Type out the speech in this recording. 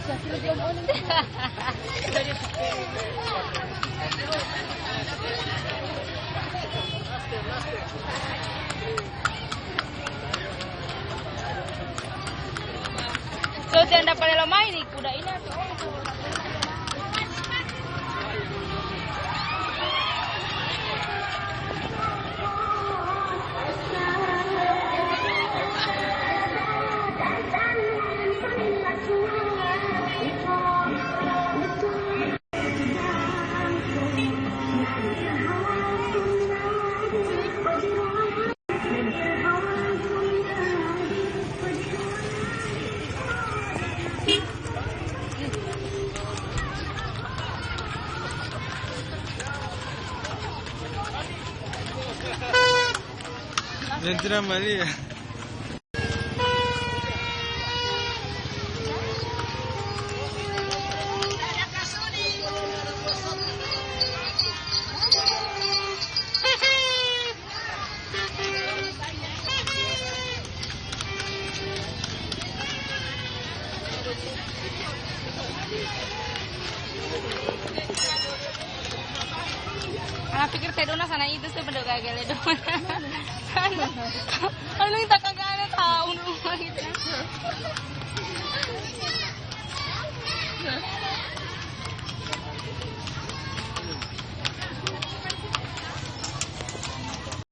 So, tianda pala main ni kuda ina. Entra Maria. Anak pikir teh dona sana itu sih benda gagal dona. Ano yung takagana tao nung gitu.